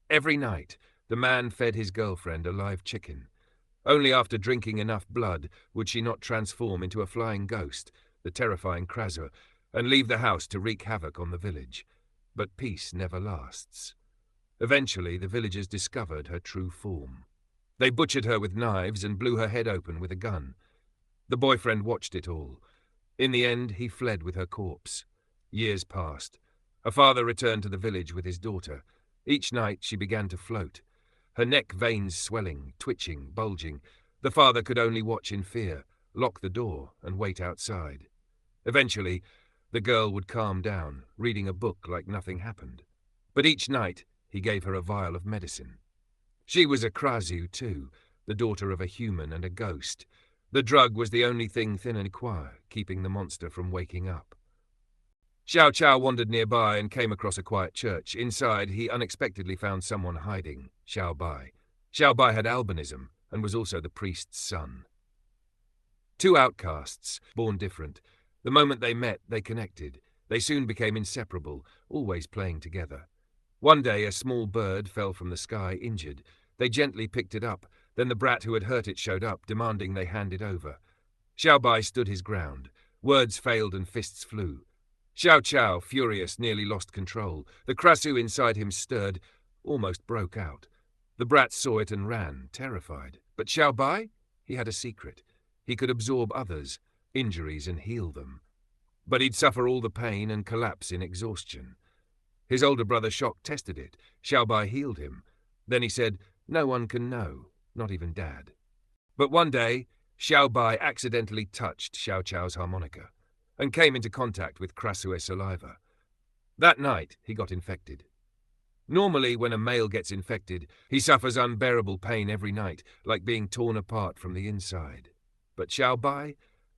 Every night, the man fed his girlfriend a live chicken. Only after drinking enough blood would she not transform into a flying ghost, the terrifying Krasu, and leave the house to wreak havoc on the village. But peace never lasts. Eventually, the villagers discovered her true form. They butchered her with knives and blew her head open with a gun. The boyfriend watched it all. In the end, he fled with her corpse. Years passed. Her father returned to the village with his daughter. Each night she began to float, her neck veins swelling, twitching, bulging. The father could only watch in fear, lock the door, and wait outside. Eventually, the girl would calm down, reading a book like nothing happened. But each night, he gave her a vial of medicine. She was a Krasu too, the daughter of a human and a ghost. The drug was the only thing thin and quiet, keeping the monster from waking up. Xiao Chao wandered nearby and came across a quiet church. Inside, he unexpectedly found someone hiding, Xiao Bai. Xiao Bai had albinism and was also the priest's son. Two outcasts, born different. The moment they met, they connected. They soon became inseparable, always playing together. One day, a small bird fell from the sky, injured. They gently picked it up. Then the brat who had hurt it showed up, demanding they hand it over. Xiao Bai stood his ground. Words failed and fists flew. Xiao Chao, furious, nearly lost control. The Krasu inside him stirred, almost broke out. The brat saw it and ran, terrified. But Xiao Bai? He had a secret. He could absorb others, injuries, and heal them. But he'd suffer all the pain and collapse in exhaustion. His older brother Shock tested it. Xiao Bai healed him. Then he said, "No one can know, not even Dad." But one day, Xiao Bai accidentally touched Xiao Chao's harmonica and came into contact with Krasue's saliva. That night, he got infected. Normally, when a male gets infected, he suffers unbearable pain every night, like being torn apart from the inside. But Xiao Bai,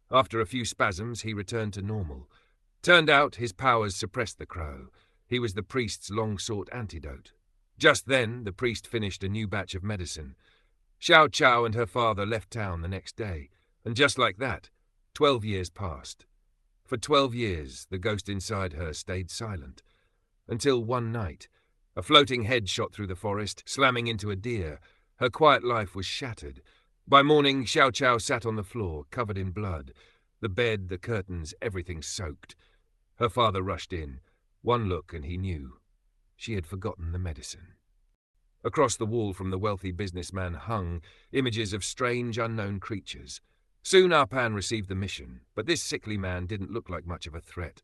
after a few spasms, he returned to normal. Turned out his powers suppressed the crow. He was the priest's long-sought antidote. Just then, the priest finished a new batch of medicine. Xiao Chao and her father left town the next day, and just like that, 12 years passed. For 12 years, the ghost inside her stayed silent, until one night, a floating head shot through the forest, slamming into a deer. Her quiet life was shattered. By morning, Xiao Chao sat on the floor, covered in blood. The bed, the curtains, everything soaked. Her father rushed in. One look and he knew. She had forgotten the medicine. Across the wall from the wealthy businessman hung images of strange, unknown creatures. Soon Arpan received the mission, but this sickly man didn't look like much of a threat.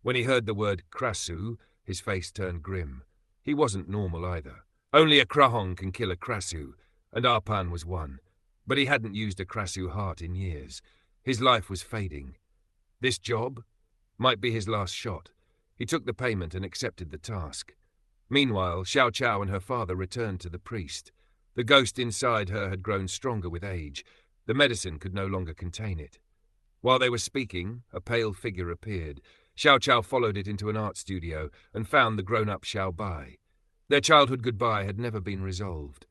When he heard the word Krasu, his face turned grim. He wasn't normal either. Only a Krahong can kill a Krasu, and Arpan was one. But he hadn't used a Krasu heart in years. His life was fading. This job might be his last shot. He took the payment and accepted the task. Meanwhile, Xiao Chao and her father returned to the priest. The ghost inside her had grown stronger with age. The medicine could no longer contain it. While they were speaking, a pale figure appeared. Xiao Chao followed it into an art studio and found the grown-up Xiao Bai. Their childhood goodbye had never been resolved.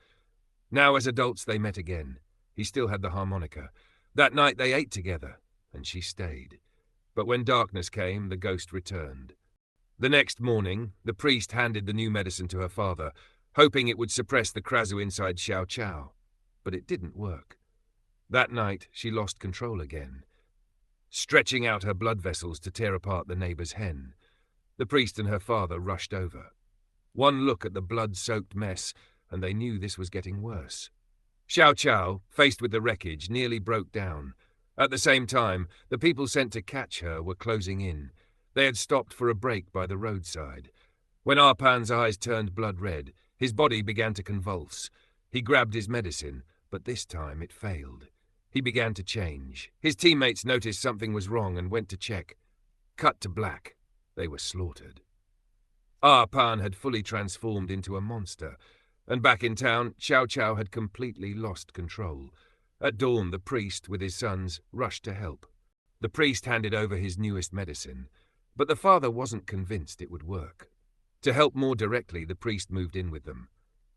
Now as adults they met again. He still had the harmonica. That night they ate together, and she stayed. But when darkness came, the ghost returned. The next morning, the priest handed the new medicine to her father, hoping it would suppress the Krasu inside Xiao Chao. But it didn't work. That night, she lost control again, stretching out her blood vessels to tear apart the neighbor's hen. The priest and her father rushed over. One look at the blood-soaked mess, and they knew this was getting worse. Xiao Chao, faced with the wreckage, nearly broke down. At the same time, the people sent to catch her were closing in. They had stopped for a break by the roadside. When Arpan's eyes turned blood red, his body began to convulse. He grabbed his medicine, but this time it failed. He began to change. His teammates noticed something was wrong and went to check. Cut to black. They were slaughtered. Arpan had fully transformed into a monster, and back in town, Xiao Chao had completely lost control. At dawn, the priest, with his sons, rushed to help. The priest handed over his newest medicine, but the father wasn't convinced it would work. To help more directly, the priest moved in with them.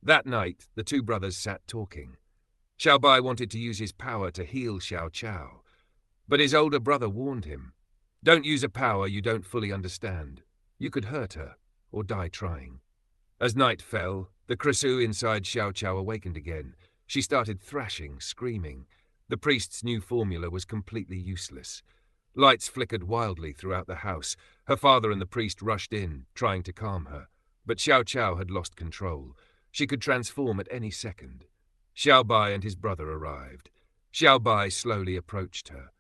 That night, the two brothers sat talking. Xiao Bai wanted to use his power to heal Xiao Chao, but his older brother warned him, "Don't use a power you don't fully understand. You could hurt her, or die trying." As night fell, The Krasu inside Xiao Qiao awakened again. She started thrashing, screaming. The priest's new formula was completely useless. Lights flickered wildly throughout the house. Her father and the priest rushed in, trying to calm her. But Xiao Qiao had lost control. She could transform at any second. Xiao Bai and his brother arrived. Xiao Bai slowly approached her.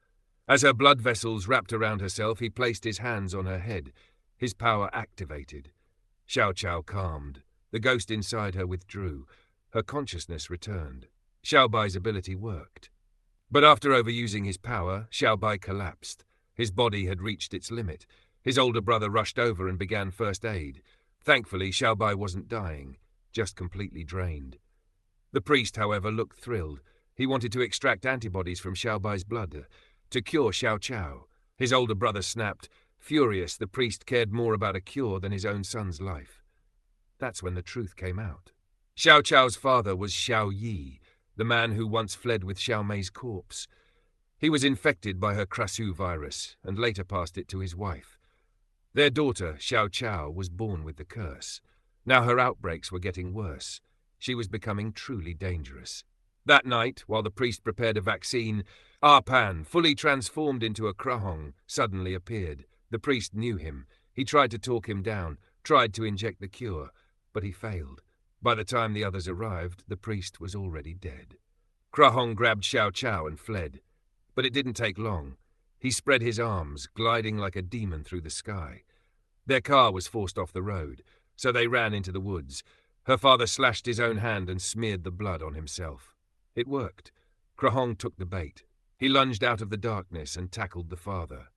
As her blood vessels wrapped around herself, he placed his hands on her head. His power activated. Xiao Qiao calmed. The ghost inside her withdrew. Her consciousness returned. Xiao Bai's ability worked. But after overusing his power, Xiao Bai collapsed. His body had reached its limit. His older brother rushed over and began first aid. Thankfully, Xiao Bai wasn't dying, just completely drained. The priest, however, looked thrilled. He wanted to extract antibodies from Xiao Bai's blood, to cure Xiao Qiao. His older brother snapped. Furious, the priest cared more about a cure than his own son's life. That's when the truth came out. Xiao Qiao's father was Xiao Yi, the man who once fled with Xiao Mei's corpse. He was infected by her Krasu virus and later passed it to his wife. Their daughter, Xiao Qiao, was born with the curse. Now her outbreaks were getting worse. She was becoming truly dangerous. That night, while the priest prepared a vaccine, Arpan, fully transformed into a Krahong, suddenly appeared. The priest knew him. He tried to talk him down, tried to inject the cure, but he failed. By the time the others arrived, the priest was already dead. Krahong grabbed Xiao Qiao and fled. But it didn't take long. He spread his arms, gliding like a demon through the sky. Their car was forced off the road, so they ran into the woods. Her father slashed his own hand and smeared the blood on himself. It worked. Krahong took the bait. He lunged out of the darkness and tackled the father.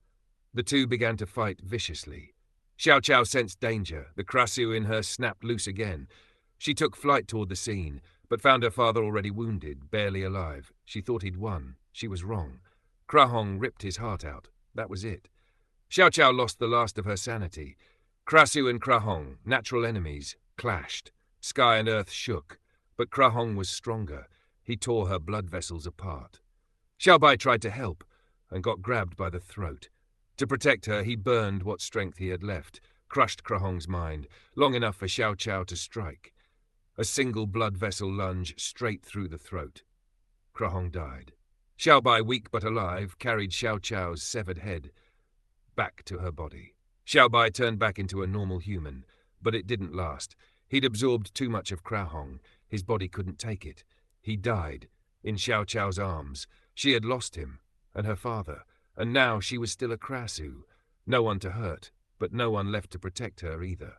The two began to fight viciously. Xiao Qiao sensed danger. The Krasu in her snapped loose again. She took flight toward the scene, but found her father already wounded, barely alive. She thought he'd won. She was wrong. Krahong ripped his heart out. That was it. Xiao Qiao lost the last of her sanity. Krasu and Krahong, natural enemies, clashed. Sky and earth shook, but Krahong was stronger. He tore her blood vessels apart. Xiao Bai tried to help and got grabbed by the throat. To protect her, he burned what strength he had left, crushed Krahong's mind, long enough for Xiao Qiao to strike. A single blood vessel lunge straight through the throat. Krahong died. Xiao Bai, weak but alive, carried Xiao Qiao's severed head back to her body. Xiao Bai turned back into a normal human, but it didn't last. He'd absorbed too much of Krahong. His body couldn't take it. He died, in Xiao Qiao's arms. She had lost him, and her father, and now she was still a Krasu. No one to hurt, but no one left to protect her either.